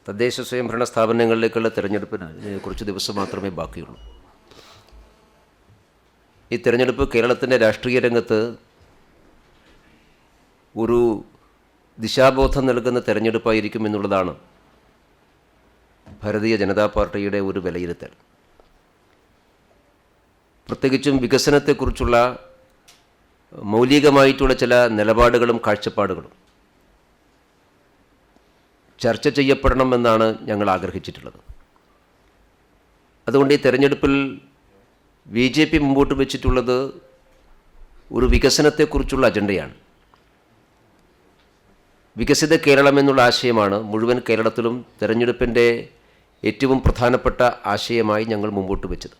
തദ്ദേശ സ്വയംഭരണ സ്ഥാപനങ്ങളിലേക്കുള്ള തിരഞ്ഞെടുപ്പിന് കുറച്ച് ദിവസം മാത്രമേ ബാക്കിയുള്ളൂ. ഈ തിരഞ്ഞെടുപ്പ് കേരളത്തിൻ്റെ രാഷ്ട്രീയ രംഗത്ത് ഒരു ദിശാബോധം നൽകുന്ന തിരഞ്ഞെടുപ്പായിരിക്കും എന്നുള്ളതാണ് ഭാരതീയ ജനതാ പാർട്ടിയുടെ ഒരു വിലയിരുത്തൽ. പ്രത്യേകിച്ചും വികസനത്തെക്കുറിച്ചുള്ള മൗലികമായിട്ടുള്ള ചില നിലപാടുകളും കാഴ്ചപ്പാടുകളും ചർച്ച ചെയ്യപ്പെടണമെന്നാണ് ഞങ്ങൾ ആഗ്രഹിച്ചിട്ടുള്ളത്. അതുകൊണ്ട് ഈ തെരഞ്ഞെടുപ്പിൽ BJP മുമ്പോട്ട് വെച്ചിട്ടുള്ളത് ഒരു വികസനത്തെക്കുറിച്ചുള്ള അജണ്ടയാണ്. വികസിത കേരളം എന്നുള്ള ആശയമാണ് മുഴുവൻ കേരളത്തിലും തെരഞ്ഞെടുപ്പിൻ്റെ ഏറ്റവും പ്രധാനപ്പെട്ട ആശയമായി ഞങ്ങൾ മുമ്പോട്ട് വെച്ചത്.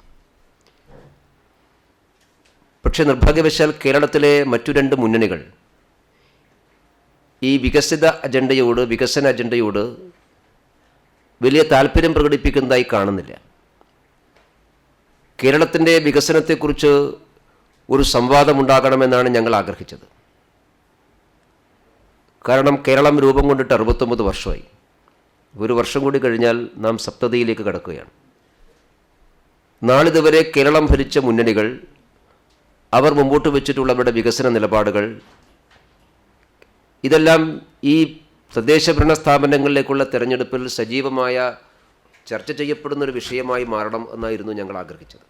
പക്ഷേ നിർഭാഗ്യവശാൽ കേരളത്തിലെ മറ്റു രണ്ട് മുന്നണികൾ ഈ വികസന അജണ്ടയോട് വലിയ താല്പര്യം പ്രകടിപ്പിക്കുന്നതായി കാണുന്നില്ല. കേരളത്തിൻ്റെ വികസനത്തെക്കുറിച്ച് ഒരു സംവാദമുണ്ടാകണമെന്നാണ് ഞങ്ങൾ ആഗ്രഹിച്ചത്. കാരണം കേരളം രൂപം കൊണ്ടിട്ട് 69 വർഷമായി. ഒരു വർഷം കൂടി കഴിഞ്ഞാൽ നാം സപ്തതിയിലേക്ക് കടക്കുകയാണ്. നാളിതുവരെ കേരളം ഭരിച്ച മുന്നണികൾ അവർ മുമ്പോട്ട് വെച്ചിട്ടുള്ളവരുടെ വികസന നിലപാടുകൾ ഇതെല്ലാം ഈ തദ്ദേശഭരണ സ്ഥാപനങ്ങളിലേക്കുള്ള തെരഞ്ഞെടുപ്പിൽ സജീവമായ ചർച്ച ചെയ്യപ്പെടുന്നൊരു വിഷയമായി മാറണം എന്നായിരുന്നു ഞങ്ങൾ ആഗ്രഹിച്ചത്.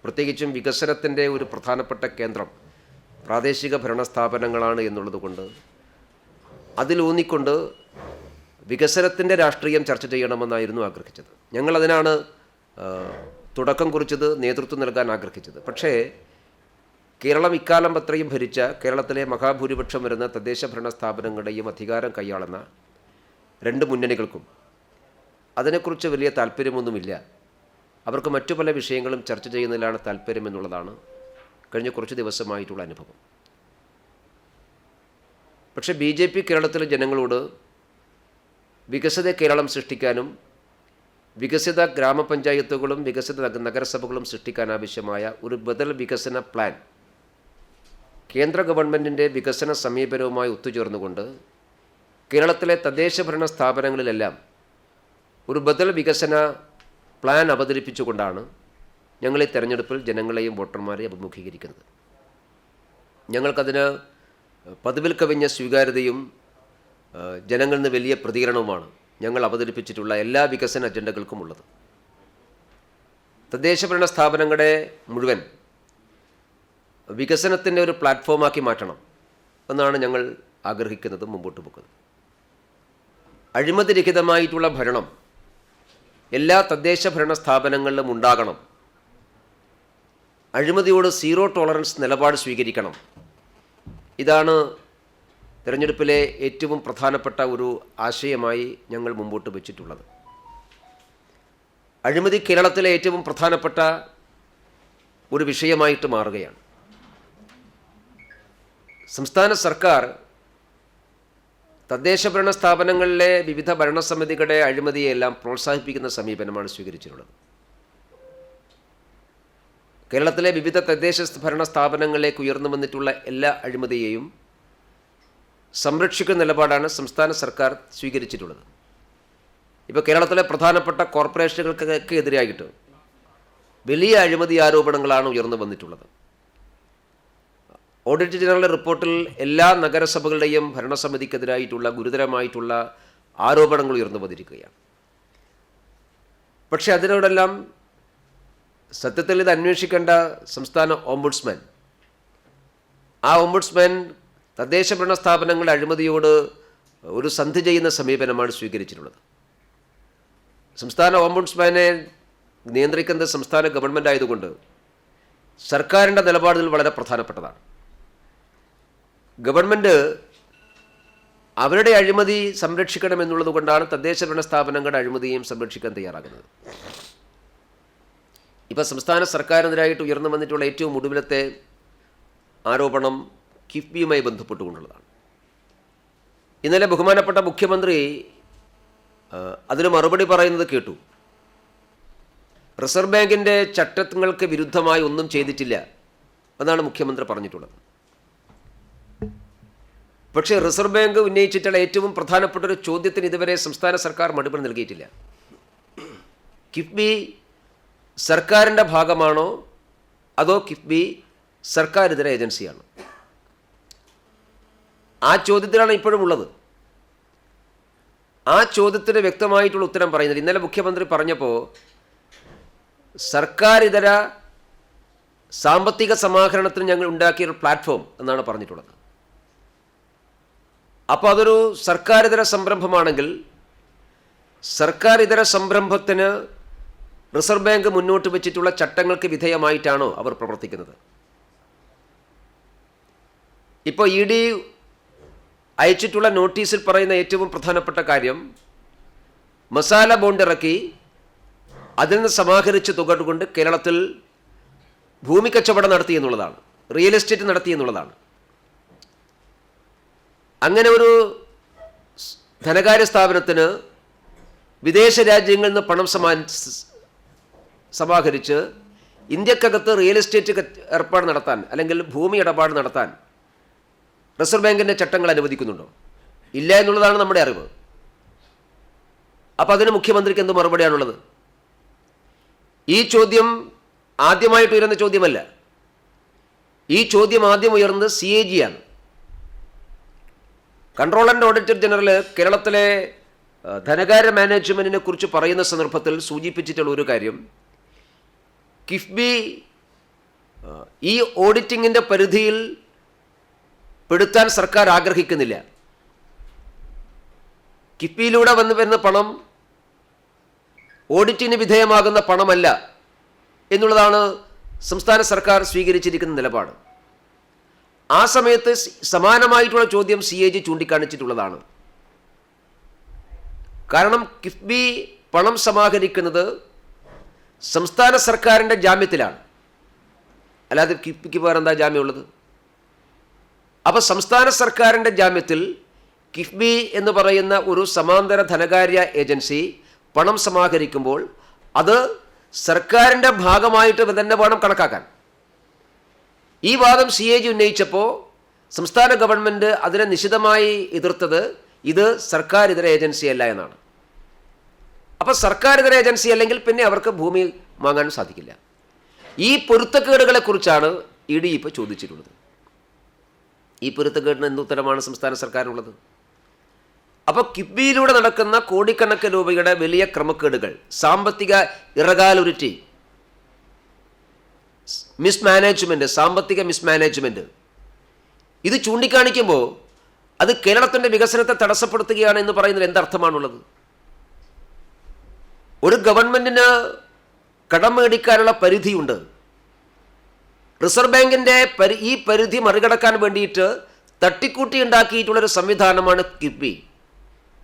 പ്രത്യേകിച്ചും വികസനത്തിൻ്റെ ഒരു പ്രധാനപ്പെട്ട കേന്ദ്രം പ്രാദേശിക ഭരണ സ്ഥാപനങ്ങളാണ് എന്നുള്ളതുകൊണ്ട് അതിലൂന്നിക്കൊണ്ട് വികസനത്തിൻ്റെ രാഷ്ട്രീയം ചർച്ച ചെയ്യണമെന്നായിരുന്നു ആഗ്രഹിച്ചത്. ഞങ്ങളതിനാണ് തുടക്കം കുറിച്ചത്, നേതൃത്വം നൽകാൻ ആഗ്രഹിച്ചത്. പക്ഷേ കേരളം ഇക്കാലം അത്രയും ഭരിച്ച കേരളത്തിലെ മഹാഭൂരിപക്ഷം വരുന്ന തദ്ദേശ ഭരണ സ്ഥാപനങ്ങളുടെയും അധികാരം കൈയാളുന്ന രണ്ട് മുന്നണികൾക്കും അതിനെക്കുറിച്ച് വലിയ താല്പര്യമൊന്നുമില്ല. അവർക്ക് മറ്റു പല വിഷയങ്ങളും ചർച്ച ചെയ്യുന്നതിലാണ് താല്പര്യം എന്നുള്ളതാണ് കഴിഞ്ഞ കുറച്ച് ദിവസമായിട്ടുള്ള അനുഭവം. പക്ഷേ BJP കേരളത്തിലെ ജനങ്ങളോട് വികസിത കേരളം സൃഷ്ടിക്കാനും വികസിത ഗ്രാമപഞ്ചായത്തുകളും വികസിത നഗരസഭകളും സൃഷ്ടിക്കാനാവശ്യമായ ഒരു ബദൽ വികസന പ്ലാൻ കേന്ദ്ര ഗവൺമെൻറ്റിൻ്റെ വികസന സമീപനവുമായി ഒത്തുചേർന്നുകൊണ്ട് കേരളത്തിലെ തദ്ദേശഭരണ സ്ഥാപനങ്ങളിലെല്ലാം ഒരു ബദൽ വികസന പ്ലാൻ അവതരിപ്പിച്ചുകൊണ്ടാണ് ഞങ്ങൾ ഈ തെരഞ്ഞെടുപ്പിൽ ജനങ്ങളെയും വോട്ടർമാരെയും അഭിമുഖീകരിക്കുന്നത്. ഞങ്ങൾക്കതിന് പതിവിൽ കവിഞ്ഞ സ്വീകാര്യതയും ജനങ്ങളിൽ നിന്ന് വലിയ പ്രതികരണവുമാണ് ഞങ്ങൾ അവതരിപ്പിച്ചിട്ടുള്ള എല്ലാ വികസന അജണ്ടകൾക്കും ഉള്ളത്. തദ്ദേശഭരണ സ്ഥാപനങ്ങളെ മുഴുവൻ വികസനത്തിൻ്റെ ഒരു പ്ലാറ്റ്ഫോമാക്കി മാറ്റണം എന്നാണ് ഞങ്ങൾ ആഗ്രഹിക്കുന്നത്, മുമ്പോട്ട് പോകുന്നത്. അഴിമതിരഹിതമായിട്ടുള്ള ഭരണം എല്ലാ തദ്ദേശ ഭരണ സ്ഥാപനങ്ങളിലും ഉണ്ടാകണം. അഴിമതിയോട് സീറോ ടോളറൻസ് നിലപാട് സ്വീകരിക്കണം. ഇതാണ് തിരഞ്ഞെടുപ്പിലെ ഏറ്റവും പ്രധാനപ്പെട്ട ഒരു ആശയമായി ഞങ്ങൾ മുമ്പോട്ട് വച്ചിട്ടുള്ളത്. അഴിമതി കേരളത്തിലെ ഏറ്റവും പ്രധാനപ്പെട്ട ഒരു വിഷയമായിട്ട് മാറുകയാണ്. സംസ്ഥാന സർക്കാർ തദ്ദേശഭരണ സ്ഥാപനങ്ങളിലെ വിവിധ ഭരണസമിതികളുടെ അഴിമതിയെല്ലാം പ്രോത്സാഹിപ്പിക്കുന്ന സമീപനമാണ് സ്വീകരിച്ചിട്ടുള്ളത്. കേരളത്തിലെ വിവിധ തദ്ദേശ ഭരണ സ്ഥാപനങ്ങളിലേക്ക് ഉയർന്നു വന്നിട്ടുള്ള എല്ലാ അഴിമതിയെയും സംരക്ഷിക്കുന്ന നിലപാടാണ് സംസ്ഥാന സർക്കാർ സ്വീകരിച്ചിട്ടുള്ളത്. ഇപ്പോൾ കേരളത്തിലെ പ്രധാനപ്പെട്ട കോർപ്പറേഷനുകൾക്ക് എതിരായിട്ട് വലിയ അഴിമതി ആരോപണങ്ങളാണ് ഉയർന്നു വന്നിട്ടുള്ളത്. ഓഡിറ്റ് ജനറൽ റിപ്പോർട്ടിൽ എല്ലാ നഗരസഭകളുടെയും ഭരണസമിതിക്കെതിരായിട്ടുള്ള ഗുരുതരമായിട്ടുള്ള ആരോപണങ്ങൾ ഉയർന്നു വന്നിരിക്കുകയാണ്. പക്ഷേ അതിനോടെല്ലാം സത്യത്തിൽ ഇത് അന്വേഷിക്കേണ്ട സംസ്ഥാന ഓംബുഡ്സ്മാൻ, ആ ഓംബുഡ്സ്മാൻ തദ്ദേശ ഭരണ സ്ഥാപനങ്ങളുടെ അഴിമതിയോട് ഒരു സന്ധി ചെയ്യുന്ന സമീപനമാണ് സ്വീകരിച്ചിട്ടുള്ളത്. സംസ്ഥാന ഓംബുഡ്സ്മാനെ നിയന്ത്രിക്കുന്നത് സംസ്ഥാന ഗവൺമെൻറ് ആയതുകൊണ്ട് സർക്കാരിൻ്റെ നിലപാടുകൾ വളരെ പ്രധാനപ്പെട്ടതാണ്. ഗവൺമെൻറ് അവരുടെ അഴിമതി സംരക്ഷിക്കണമെന്നുള്ളത് കൊണ്ടാണ് തദ്ദേശ ഭരണ സ്ഥാപനങ്ങളുടെ അഴിമതിയും സംരക്ഷിക്കാൻ തയ്യാറാകുന്നത്. ഇപ്പോൾ സംസ്ഥാന സർക്കാരിനെതിരായിട്ട് ഉയർന്നു വന്നിട്ടുള്ള ഏറ്റവും ഒടുവിലത്തെ ആരോപണം കിഫ്ബിയുമായി ബന്ധപ്പെട്ടുകൊണ്ടുള്ളതാണ്. ഇന്നലെ ബഹുമാനപ്പെട്ട മുഖ്യമന്ത്രി അതിന് മറുപടി പറയുന്നത് കേട്ടു. റിസർവ് ബാങ്കിൻ്റെ ചട്ടങ്ങൾക്ക് വിരുദ്ധമായി ഒന്നും ചെയ്തിട്ടില്ല എന്നാണ് മുഖ്യമന്ത്രി പറഞ്ഞിട്ടുള്ളത്. പക്ഷേ റിസർവ് ബാങ്ക് ഉന്നയിച്ചിട്ടുള്ള ഏറ്റവും പ്രധാനപ്പെട്ട ഒരു ചോദ്യത്തിന് ഇതുവരെ സംസ്ഥാന സർക്കാർ മറുപടി നൽകിയിട്ടില്ല. കിഫ്ബി സർക്കാരിൻ്റെ ഭാഗമാണോ അതോ കിഫ്ബി സർക്കാരിതര ഏജൻസിയാണോ? ആ ചോദ്യത്തിലാണ് ഇപ്പോഴും ഉള്ളത്. ആ ചോദ്യത്തിന് വ്യക്തമായിട്ടുള്ള ഉത്തരം പറയുന്നത് ഇന്നലെ മുഖ്യമന്ത്രി പറഞ്ഞപ്പോൾ സർക്കാരിതര സാമ്പത്തിക സമാഹരണത്തിന് ഞങ്ങൾ ഉണ്ടാക്കിയൊരു പ്ലാറ്റ്ഫോം എന്നാണ് പറഞ്ഞിട്ടുള്ളത്. അപ്പോൾ അതൊരു സർക്കാരിതര സംരംഭമാണെങ്കിൽ സർക്കാരിതര സംരംഭത്തിന് റിസർവ് ബാങ്ക് മുന്നോട്ട് വെച്ചിട്ടുള്ള ചട്ടങ്ങൾക്ക് വിധേയമായിട്ടാണോ അവർ പ്രവർത്തിക്കുന്നത്? ഇപ്പോൾ ഇ ഡി അയച്ചിട്ടുള്ള നോട്ടീസിൽ പറയുന്ന ഏറ്റവും പ്രധാനപ്പെട്ട കാര്യം മസാല ബോണ്ട് ഇറക്കി അതിൽ നിന്ന് സമാഹരിച്ച തുക കൊണ്ട് കേരളത്തിൽ ഭൂമി കച്ചവടം നടത്തി എന്നുള്ളതാണ്, റിയൽ എസ്റ്റേറ്റ് നടത്തി എന്നുള്ളതാണ്. അങ്ങനെ ഒരു ധനകാര്യ സ്ഥാപനത്തിന് വിദേശ രാജ്യങ്ങളിൽ നിന്ന് പണം സമാഹരിച്ച് ഇന്ത്യക്കകത്ത് റിയൽ എസ്റ്റേറ്റ് ഏർപ്പാട് നടത്താൻ അല്ലെങ്കിൽ ഭൂമി ഇടപാട് നടത്താൻ റിസർവ് ബാങ്കിൻ്റെ ചട്ടങ്ങൾ അനുവദിക്കുന്നുണ്ടോ? ഇല്ല എന്നുള്ളതാണ് നമ്മുടെ അറിവ്. അപ്പം അതിന് മുഖ്യമന്ത്രിക്ക് എന്ത് മറുപടിയാണുള്ളത്? ഈ ചോദ്യം ആദ്യമായിട്ട് ഉയർന്ന ചോദ്യമല്ല. ഈ ചോദ്യം ആദ്യം ഉയർന്നത് CAG ആണ്. കൺട്രോളർ ആൻഡ് ഓഡിറ്റർ ജനറൽ കേരളത്തിലെ ധനകാര്യ മാനേജ്മെൻറ്റിനെ കുറിച്ച് പറയുന്ന സന്ദർഭത്തിൽ സൂചിപ്പിച്ചിട്ടുള്ള ഒരു കാര്യം, കിഫ്ബി ഈ ഓഡിറ്റിങ്ങിൻ്റെ പരിധിയിൽ പെടുത്താൻ സർക്കാർ ആഗ്രഹിക്കുന്നില്ല. കിഫ്ബിയിലൂടെ വരുന്ന പണം ഓഡിറ്റിന് വിധേയമാകുന്ന പണമല്ല എന്നുള്ളതാണ് സംസ്ഥാന സർക്കാർ സ്വീകരിച്ചിരിക്കുന്ന നിലപാട്. ആ സമയത്ത് സമാനമായിട്ടുള്ള ചോദ്യം CAG ചൂണ്ടിക്കാണിച്ചിട്ടുള്ളതാണ്. കാരണം കിഫ്ബി പണം സമാഹരിക്കുന്നത് സംസ്ഥാന സർക്കാരിൻ്റെ ജാമ്യത്തിലാണ്, അല്ലാതെ കിഫ്ബിക്ക് വേറെ എന്താ ജാമ്യമുള്ളത്? അപ്പോൾ സംസ്ഥാന സർക്കാരിൻ്റെ ജാമ്യത്തിൽ കിഫ്ബി എന്ന് പറയുന്ന ഒരു സമാന്തര ധനകാര്യ ഏജൻസി പണം സമാഹരിക്കുമ്പോൾ അത് സർക്കാരിൻ്റെ ഭാഗമായിട്ട് തന്നെ വേണം കണക്കാക്കാൻ. ഈ വാദം CAG ഉന്നയിച്ചപ്പോൾ സംസ്ഥാന ഗവൺമെൻറ് അതിനെ നിശിതമായി എതിർത്തത് ഇത് സർക്കാരിതര ഏജൻസി അല്ല എന്നാണ്. അപ്പോൾ സർക്കാരിതര ഏജൻസി അല്ലെങ്കിൽ പിന്നെ അവർക്ക് ഭൂമി വാങ്ങാൻ സാധിക്കില്ല. ഈ പൊരുത്തക്കേടുകളെക്കുറിച്ചാണ് ED ഇപ്പോൾ ചോദിച്ചിട്ടുള്ളത്. ഈ പൊരുത്തക്കേടിന് എന്തുത്തരമാണ് സംസ്ഥാന സർക്കാരിനുള്ളത്? അപ്പോൾ കിഫ്ബിയിലൂടെ നടക്കുന്ന കോടിക്കണക്കിന് രൂപയുടെ വലിയ ക്രമക്കേടുകൾ, സാമ്പത്തിക ഇറഗാലുരിറ്റി, മിസ്മാനേജ്മെൻറ്റ്, സാമ്പത്തിക മിസ്മാനേജ്മെൻറ്റ്, ഇത് ചൂണ്ടിക്കാണിക്കുമ്പോൾ അത് കേരളത്തിൻ്റെ വികസനത്തെ തടസ്സപ്പെടുത്തുകയാണ് എന്ന് പറയുന്നതിൽ എന്തർത്ഥമാണുള്ളത്? ഒരു ഗവൺമെൻറ്റിന് കടം മേടിക്കാനുള്ള പരിധിയുണ്ട്. റിസർവ് ബാങ്കിൻ്റെ ഈ പരിധി മറികടക്കാൻ വേണ്ടിയിട്ട് തട്ടിക്കൂട്ടി ഉണ്ടാക്കിയിട്ടുള്ളൊരു സംവിധാനമാണ് കിഫ്ബി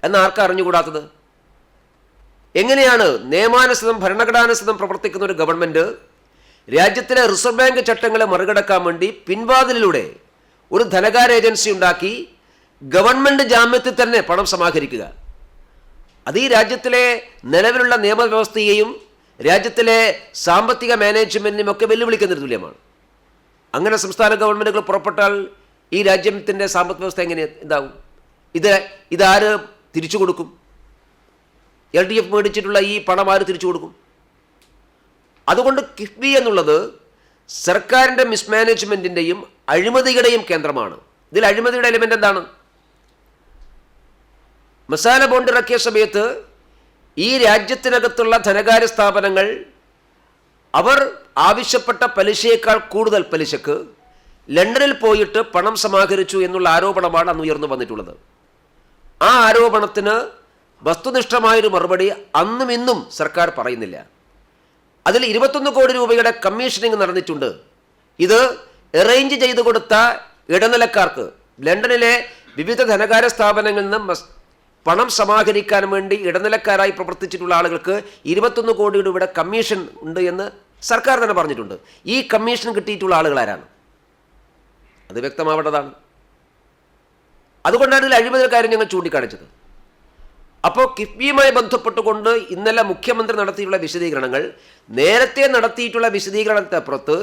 എന്ന് ആർക്കാ അറിഞ്ഞുകൂടാത്തത്? എങ്ങനെയാണ് നിയമാനുസൃതം ഭരണഘടനാനുസൃതം പ്രവർത്തിക്കുന്ന ഒരു ഗവൺമെൻറ് രാജ്യത്തിലെ റിസർവ് ബാങ്ക് ചട്ടങ്ങളെ മറികടക്കാൻ വേണ്ടി പിൻവാതിലിലൂടെ ഒരു ധനകാര്യ ഏജൻസി ഉണ്ടാക്കി ഗവൺമെൻറ് ജാമ്യത്തിൽ തന്നെ പണം സമാഹരിക്കുക? അത് ഈ രാജ്യത്തിലെ നിലവിലുള്ള നിയമവ്യവസ്ഥയെയും രാജ്യത്തിലെ സാമ്പത്തിക മാനേജ്മെൻറ്റിനും ഒക്കെ വെല്ലുവിളിക്കുന്നതിന് തുല്യമാണ്. അങ്ങനെ സംസ്ഥാന ഗവൺമെൻറ്റുകൾ പുറപ്പെട്ടാൽ ഈ രാജ്യത്തിൻ്റെ സാമ്പത്തിക വ്യവസ്ഥ എങ്ങനെ എന്താവും? ഇതാര് തിരിച്ചു കൊടുക്കും? LDF മേടിച്ചിട്ടുള്ള ഈ പണം ആര് തിരിച്ചു കൊടുക്കും? അതുകൊണ്ട് കിഫ്ബി എന്നുള്ളത് സർക്കാരിൻ്റെ മിസ്മാനേജ്മെൻറ്റിൻ്റെയും അഴിമതിയുടെയും കേന്ദ്രമാണ്. ഇതിൽ അഴിമതിയുടെ എലിമെൻ്റ് എന്താണ്? മസാല ബോണ്ട് ഇറക്കിയ സമയത്ത് ഈ രാജ്യത്തിനകത്തുള്ള ധനകാര്യ സ്ഥാപനങ്ങൾ അവർ ആവശ്യപ്പെട്ട പലിശയേക്കാൾ കൂടുതൽ പലിശക്ക് ലണ്ടനിൽ പോയിട്ട് പണം സമാഹരിച്ചു എന്നുള്ള ആരോപണമാണ് അന്ന് ഉയർന്നു വന്നിട്ടുള്ളത്. ആ ആരോപണത്തിന് വസ്തുനിഷ്ഠമായൊരു മറുപടി അന്നും ഇന്നും സർക്കാർ പറയുന്നില്ല. അതിൽ 21 കോടി രൂപയുടെ കമ്മീഷനിങ് നടന്നിട്ടുണ്ട്. ഇത് അറേഞ്ച് ചെയ്തു കൊടുത്ത ഇടനിലക്കാർക്ക്, ലണ്ടനിലെ വിവിധ ധനകാര്യ സ്ഥാപനങ്ങളിൽ നിന്ന് പണം സമാഹരിക്കാൻ വേണ്ടി ഇടനിലക്കാരായി പ്രവർത്തിച്ചിട്ടുള്ള ആളുകൾക്ക് 21 കോടി രൂപയുടെ കമ്മീഷൻ ഉണ്ട് എന്ന് സർക്കാർ തന്നെ പറഞ്ഞിട്ടുണ്ട്. ഈ കമ്മീഷൻ കിട്ടിയിട്ടുള്ള ആളുകൾ ആരാണ്? അത് വ്യക്തമാവേണ്ടതാണ്. അതുകൊണ്ടാണ് ഇതിൽ അഴിമതി കാര്യം ഞങ്ങൾ ചൂണ്ടിക്കാണിച്ചത്. അപ്പോൾ കിഫ്ബിയുമായി ബന്ധപ്പെട്ടുകൊണ്ട് ഇന്നലെ മുഖ്യമന്ത്രി നടത്തിയിട്ടുള്ള വിശദീകരണങ്ങൾ നേരത്തെ നടത്തിയിട്ടുള്ള വിശദീകരണത്തിനപ്പുറത്ത്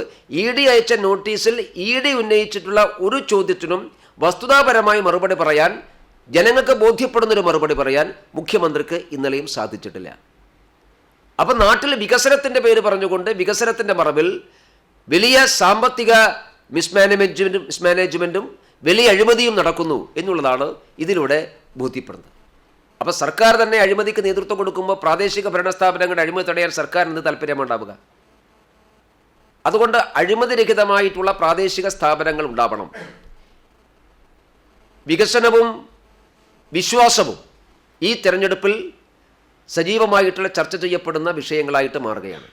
ED അയച്ച നോട്ടീസിൽ ED ഉന്നയിച്ചിട്ടുള്ള ഒരു ചോദ്യത്തിനും വസ്തുതാപരമായി മറുപടി പറയാൻ, ജനങ്ങൾക്ക് ബോധ്യപ്പെടുന്നൊരു മറുപടി പറയാൻ മുഖ്യമന്ത്രിക്ക് ഇന്നലെയും സാധിച്ചിട്ടില്ല. അപ്പം നാട്ടിൽ വികസനത്തിൻ്റെ പേര് പറഞ്ഞുകൊണ്ട് വികസനത്തിൻ്റെ മറവിൽ വലിയ സാമ്പത്തിക മിസ്മാനേജ്മെൻറ്റും വലിയ അഴിമതിയും നടക്കുന്നു എന്നുള്ളതാണ് ഇതിലൂടെ ബോധ്യപ്പെടുന്നത്. അപ്പോൾ സർക്കാർ തന്നെ അഴിമതിക്ക് നേതൃത്വം കൊടുക്കുമ്പോൾ പ്രാദേശിക ഭരണസ്ഥാപനങ്ങളുടെ അഴിമതി തടയാൻ സർക്കാരിന് താല്പര്യമുണ്ടാവുക. അതുകൊണ്ട് അഴിമതിരഹിതമായിട്ടുള്ള പ്രാദേശിക സ്ഥാപനങ്ങൾ ഉണ്ടാവണം. വികസനവും വിശ്വാസവും ഈ തെരഞ്ഞെടുപ്പിൽ സജീവമായിട്ടുള്ള ചർച്ച ചെയ്യപ്പെടുന്ന വിഷയങ്ങളായിട്ട് മാറുകയാണ്.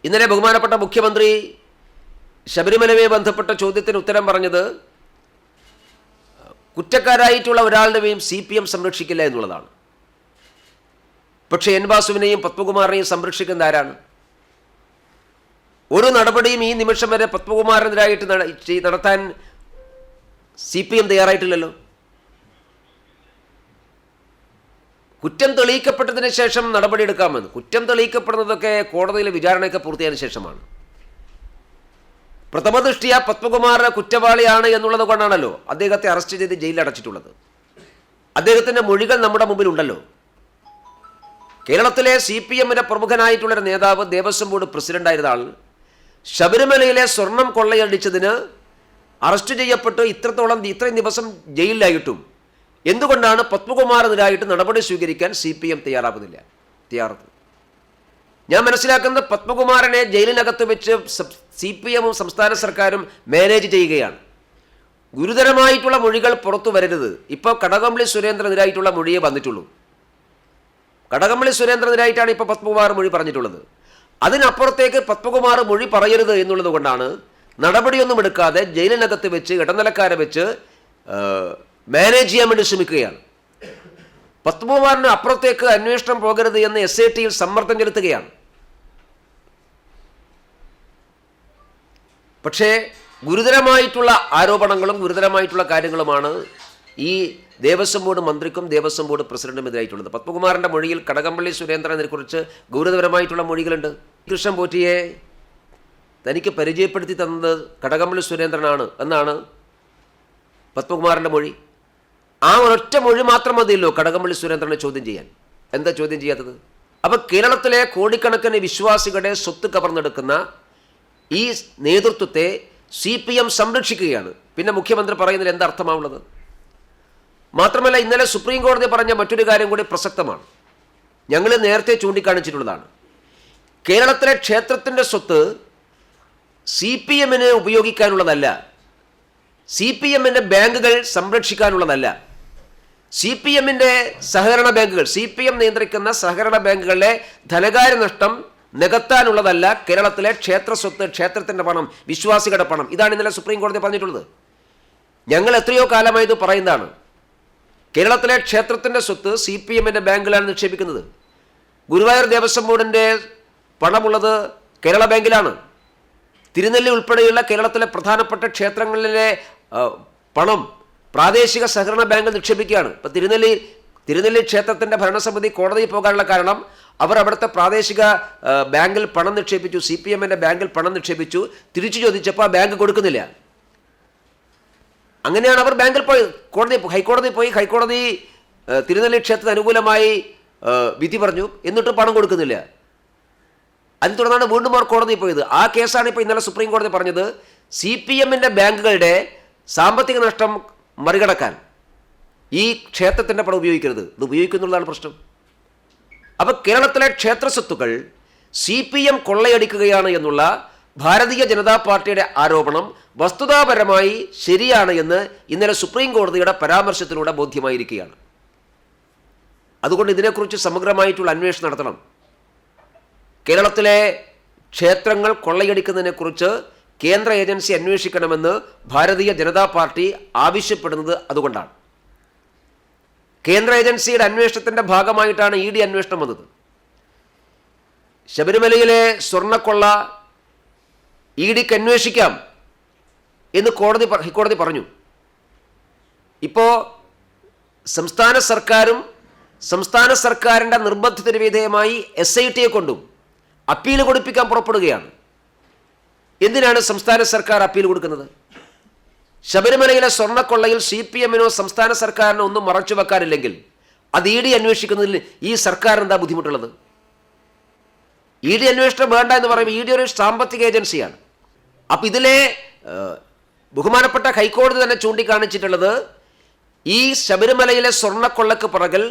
ഇന്നലെ ബഹുമാനപ്പെട്ട മുഖ്യമന്ത്രി ശബരിമലയുമായി ബന്ധപ്പെട്ട ചോദ്യത്തിന് ഉത്തരം പറഞ്ഞത് കുറ്റക്കാരായിട്ടുള്ള ഒരാളുടെയും CPM സംരക്ഷിക്കില്ല എന്നുള്ളതാണ്. പക്ഷേ എൻ വാസുവിനെയും പത്മകുമാറിനെയും സംരക്ഷിക്കുന്ന ആരാണ്? ഒരു നടപടിയും ഈ നിമിഷം വരെ പത്മകുമാറിനെതിരായിട്ട് നടത്താൻ CPM തയ്യാറായിട്ടില്ലല്ലോ. കുറ്റം തെളിയിക്കപ്പെട്ടതിന് ശേഷം നടപടിയെടുക്കാമെന്ന്. കുറ്റം തെളിയിക്കപ്പെടുന്നതൊക്കെ കോടതിയിലെ വിചാരണയൊക്കെ പൂർത്തിയായതിനു ശേഷമാണ്. പ്രഥമദൃഷ്ടിയ പത്മകുമാർ കുറ്റവാളിയാണ് എന്നുള്ളത് കൊണ്ടാണല്ലോ അദ്ദേഹത്തെ അറസ്റ്റ് ചെയ്ത് ജയിലിൽ അടച്ചിട്ടുള്ളത്. അദ്ദേഹത്തിൻ്റെ മൊഴികൾ നമ്മുടെ മുമ്പിലുണ്ടല്ലോ. കേരളത്തിലെ CPMന്റെ പ്രമുഖനായിട്ടുള്ളൊരു നേതാവ്, ദേവസ്വം ബോർഡ് പ്രസിഡന്റായിരുന്ന ആൾ, ശബരിമലയിലെ സ്വർണം കൊള്ളയടിച്ചതിന് അറസ്റ്റ് ചെയ്യപ്പെട്ട് ഇത്രയും ദിവസം ജയിലിലായിട്ടും എന്തുകൊണ്ടാണ് പത്മകുമാറിനെതിരായിട്ട് നടപടി സ്വീകരിക്കാൻ CPM തയ്യാറാകുന്നില്ല? ഞാൻ മനസ്സിലാക്കുന്നത് പത്മകുമാറിനെ ജയിലിനകത്ത് വെച്ച് CPMഉം സംസ്ഥാന സർക്കാരും മാനേജ് ചെയ്യുകയാണ്. ഗുരുതരമായിട്ടുള്ള മൊഴികൾ പുറത്തു വരരുത്. ഇപ്പോൾ കടകംപള്ളി സുരേന്ദ്രനെതിരായിട്ടുള്ള മൊഴിയേ വന്നിട്ടുള്ളൂ. കടകംപള്ളി സുരേന്ദ്രനെതിരായിട്ടാണ് ഇപ്പോൾ പത്മകുമാർ മൊഴി പറഞ്ഞിട്ടുള്ളത്. അതിനപ്പുറത്തേക്ക് പത്മകുമാർ മൊഴി പറയരുത് എന്നുള്ളത് കൊണ്ടാണ് നടപടിയൊന്നും എടുക്കാതെ ജയിലിനകത്ത് വെച്ച് ഇടനിലക്കാരെ വെച്ച് മാനേജ് ചെയ്യാൻ വേണ്ടി ശ്രമിക്കുകയാണ്. പത്മകുമാറിന് അപ്പുറത്തേക്ക് അന്വേഷണം പോകരുത് എന്ന് SITയിൽ സമ്മർദ്ദം ചെലുത്തുകയാണ്. പക്ഷേ ഗുരുതരമായിട്ടുള്ള ആരോപണങ്ങളും ഗുരുതരമായിട്ടുള്ള കാര്യങ്ങളുമാണ് ഈ ദേവസ്വം ബോർഡ് മന്ത്രിക്കും ദേവസ്വം ബോർഡ് പ്രസിഡന്റുമെതിരായിട്ടുള്ളത്. പത്മകുമാറിൻ്റെ മൊഴിയിൽ കടകംപള്ളി സുരേന്ദ്രനെ കുറിച്ച് ഗൗരവതരമായിട്ടുള്ള മൊഴികളുണ്ട്. കൃഷ്ണൻ പോറ്റിയെ തനിക്ക് പരിചയപ്പെടുത്തി തന്നത് കടകംപള്ളി സുരേന്ദ്രനാണ് എന്നാണ് പത്മകുമാറിൻ്റെ മൊഴി. ആ ഒരൊറ്റ മൊഴി മാത്രം മതിയല്ലോ കടകംപള്ളി സുരേന്ദ്രനെ ചോദ്യം ചെയ്യാൻ. എന്താ ചോദ്യം ചെയ്യാത്തത്? അപ്പം കേരളത്തിലെ കോടിക്കണക്കിന് വിശ്വാസികളുടെ സ്വത്ത് കവർന്നെടുക്കുന്ന ഈ നേതൃത്വത്തെ CPM സംരക്ഷിക്കുകയാണ്. പിന്നെ മുഖ്യമന്ത്രി പറയുന്നതിൽ എന്താ അർത്ഥമാവുള്ളത്? മാത്രമല്ല, ഇന്നലെ സുപ്രീം കോടതി പറഞ്ഞ മറ്റൊരു കാര്യം കൂടി പ്രസക്തമാണ്. ഞങ്ങൾ നേരത്തെ ചൂണ്ടിക്കാണിച്ചിട്ടുള്ളതാണ്. കേരളത്തിലെ ക്ഷേത്രത്തിൻ്റെ സ്വത്ത് CPMന് ഉപയോഗിക്കാനുള്ളതല്ല, CPMന്റെ ബാങ്കുകൾ സംരക്ഷിക്കാനുള്ളതല്ല. CPMന്റെ സഹകരണ ബാങ്കുകൾ, CPM നിയന്ത്രിക്കുന്ന സഹകരണ ബാങ്കുകളിലെ ധനകാര്യ നഷ്ടം നികത്താനുള്ളതല്ല കേരളത്തിലെ ക്ഷേത്ര സ്വത്ത്, ക്ഷേത്രത്തിൻ്റെ പണം, വിശ്വാസികളുടെ പണം. ഇതാണ് ഇന്നലെ സുപ്രീം കോടതി പറഞ്ഞിട്ടുള്ളത്. ഞങ്ങൾ എത്രയോ കാലമായി ഇത് പറയുന്നതാണ്. കേരളത്തിലെ ക്ഷേത്രത്തിൻ്റെ സ്വത്ത് CPMന്റെ ബാങ്കിലാണ് നിക്ഷേപിക്കുന്നത്. ഗുരുവായൂർ ദേവസ്വം ബോർഡിൻ്റെ പണമുള്ളത് കേരള ബാങ്കിലാണ്. തിരുനെല്ലി ഉൾപ്പെടെയുള്ള കേരളത്തിലെ പ്രധാനപ്പെട്ട ക്ഷേത്രങ്ങളിലെ പണം പ്രാദേശിക സഹകരണ ബാങ്കിൽ നിക്ഷേപിക്കുകയാണ്. ഇപ്പോൾ തിരുനെല്ലി ക്ഷേത്രത്തിൻ്റെ ഭരണസമിതി കോടതിയിൽ പോകാനുള്ള കാരണം അവർ അവിടുത്തെ പ്രാദേശിക ബാങ്കിൽ പണം നിക്ഷേപിച്ചു, CPMന്റെ ബാങ്കിൽ പണം നിക്ഷേപിച്ചു. തിരിച്ചു ചോദിച്ചപ്പോൾ ആ ബാങ്ക് കൊടുക്കുന്നില്ല. അങ്ങനെയാണ് അവർ ബാങ്കിൽ പോയി ഹൈക്കോടതി പോയി. ഹൈക്കോടതി തിരുനെല്ലി ക്ഷേത്രത്തിന് അനുകൂലമായി വിധി പറഞ്ഞു, എന്നിട്ട് പണം കൊടുക്കുന്നില്ല. അതിനെ തുടർന്നാണ് വീണ്ടും അവർ കോടതിയിൽ പോയത്. ആ കേസാണ് ഇപ്പോൾ ഇന്നലെ സുപ്രീം കോടതി പറഞ്ഞത് CPMന്റെ ബാങ്കുകളുടെ സാമ്പത്തിക നഷ്ടം മറികടക്കാൻ ഈ ക്ഷേത്രത്തിൻ്റെ പണം ഉപയോഗിക്കരുത്. ഇത് ഉപയോഗിക്കുന്നുള്ളതാണ് പ്രശ്നം. അപ്പോൾ കേരളത്തിലെ ക്ഷേത്ര സ്വത്തുക്കൾ CPM കൊള്ളയടിക്കുകയാണ് എന്നുള്ള ഭാരതീയ ജനതാ പാർട്ടിയുടെ ആരോപണം വസ്തുതാപരമായി ശരിയാണ് എന്ന് ഇന്നലെ സുപ്രീം കോടതിയുടെ പരാമർശത്തിലൂടെ ബോധ്യമായിരിക്കുകയാണ്. അതുകൊണ്ട് ഇതിനെക്കുറിച്ച് സമഗ്രമായിട്ടുള്ള അന്വേഷണം നടത്തണം. കേരളത്തിലെ ക്ഷേത്രങ്ങൾ കൊള്ളയടിക്കുന്നതിനെക്കുറിച്ച് കേന്ദ്ര ഏജൻസി അന്വേഷിക്കണമെന്ന് ഭാരതീയ ജനതാ പാർട്ടി ആവശ്യപ്പെടുന്നത് അതുകൊണ്ടാണ്. കേന്ദ്ര ഏജൻസിയുടെ അന്വേഷണത്തിൻ്റെ ഭാഗമായിട്ടാണ് ED അന്വേഷണം വന്നത്. ശബരിമലയിലെ സ്വർണ്ണക്കൊള്ള EDക്ക് അന്വേഷിക്കാം എന്ന് ഹൈക്കോടതി പറഞ്ഞു. ഇപ്പോൾ സംസ്ഥാന സർക്കാരിൻ്റെ നിർബന്ധത്തിന് വിധേയമായി SITയെ കൊണ്ടും അപ്പീൽ കൊടുപ്പിക്കാൻ പുറപ്പെടുകയാണ്. എന്തിനാണ് സംസ്ഥാന സർക്കാർ അപ്പീൽ കൊടുക്കുന്നത്? ശബരിമലയിലെ സ്വർണ്ണക്കൊള്ളയിൽ CPM-നോ സംസ്ഥാന സർക്കാരിനോ ഒന്നും മറച്ചു വെക്കാനില്ലെങ്കിൽ അത് ED അന്വേഷിക്കുന്നതിൽ ഈ സർക്കാർ എന്താ ബുദ്ധിമുട്ടുള്ളത്? ED അന്വേഷണം വേണ്ട എന്ന് പറയുമ്പോൾ ED ഒരു സാമ്പത്തിക ഏജൻസിയാണ്. അപ്പം ഇതിലെ ബഹുമാനപ്പെട്ട ഹൈക്കോടതി തന്നെ ചൂണ്ടിക്കാണിച്ചിട്ടുള്ളത് ഈ ശബരിമലയിലെ സ്വർണ്ണക്കൊള്ളക്ക് പുറകിൽ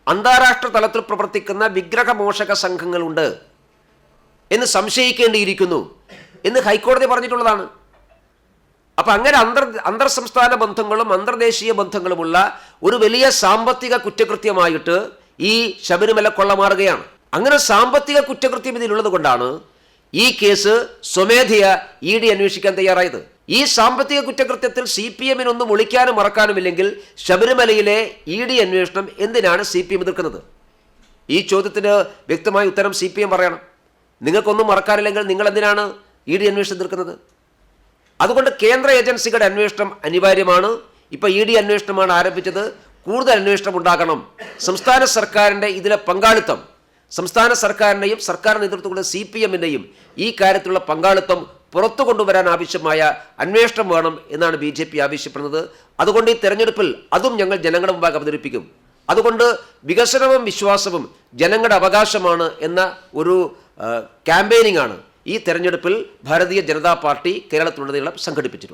അന്താരാഷ്ട്ര തലത്തിൽ പ്രവർത്തിക്കുന്ന വിഗ്രഹമോഷക സംഘങ്ങളുണ്ട് എന്ന് സംശയിക്കേണ്ടിയിരിക്കുന്നു എന്ന് ഹൈക്കോടതി പറഞ്ഞിട്ടുള്ളതാണ്. അപ്പം അങ്ങനെ അന്തർ സംസ്ഥാന ബന്ധങ്ങളും അന്തർദേശീയ ബന്ധങ്ങളുമുള്ള ഒരു വലിയ സാമ്പത്തിക കുറ്റകൃത്യമായിട്ട് ഈ ശബരിമല കൊള്ള മാറുകയാണ്. അങ്ങനെ സാമ്പത്തിക കുറ്റകൃത്യം ഇതിലുള്ളത് കൊണ്ടാണ് ഈ കേസ് സ്വമേധയ ED അന്വേഷിക്കാൻ തയ്യാറായത്. ഈ സാമ്പത്തിക കുറ്റകൃത്യത്തിൽ CPM-നൊന്നും ഒളിക്കാനും മറക്കാനുമില്ലെങ്കിൽ ശബരിമലയിലെ ED അന്വേഷണം എന്തിനാണ് CPM എതിർക്കുന്നത്? ഈ ചോദ്യത്തിന് വ്യക്തമായ ഉത്തരം CPM പറയണം. നിങ്ങൾക്കൊന്നും മറക്കാനില്ലെങ്കിൽ നിങ്ങൾ എന്തിനാണ് ED അന്വേഷണം എതിർക്കുന്നത്? അതുകൊണ്ട് കേന്ദ്ര ഏജൻസികളുടെ അന്വേഷണം അനിവാര്യമാണ്. ഇപ്പോൾ ED അന്വേഷണമാണ് ആരംഭിച്ചത്. കൂടുതൽ അന്വേഷണം ഉണ്ടാകണം. സംസ്ഥാന സർക്കാരിൻ്റെ ഇതിലെ പങ്കാളിത്തം, സംസ്ഥാന സർക്കാരിൻ്റെയും സർക്കാർ നേതൃത്വങ്ങളുടെ CPM-ൻ്റെയും ഈ കാര്യത്തിലുള്ള പങ്കാളിത്തം പുറത്തു കൊണ്ടുവരാൻ ആവശ്യമായ അന്വേഷണം വേണം എന്നാണ് BJP ആവശ്യപ്പെടുന്നത്. അതുകൊണ്ട് ഈ തെരഞ്ഞെടുപ്പിൽ അതും ഞങ്ങൾ ജനങ്ങളുടെ മുമ്പാകെ അവതരിപ്പിക്കും. അതുകൊണ്ട് വികസനവും വിശ്വാസവും ജനങ്ങളുടെ അവകാശമാണ് എന്ന ഒരു ക്യാമ്പയിനിങ് ആണ് ഈ തെരഞ്ഞെടുപ്പിൽ ഭാരതീയ ജനതാ പാർട്ടി കേരളത്തിലുടനീളം സംഘടിപ്പിച്ചിട്ടുള്ളത്.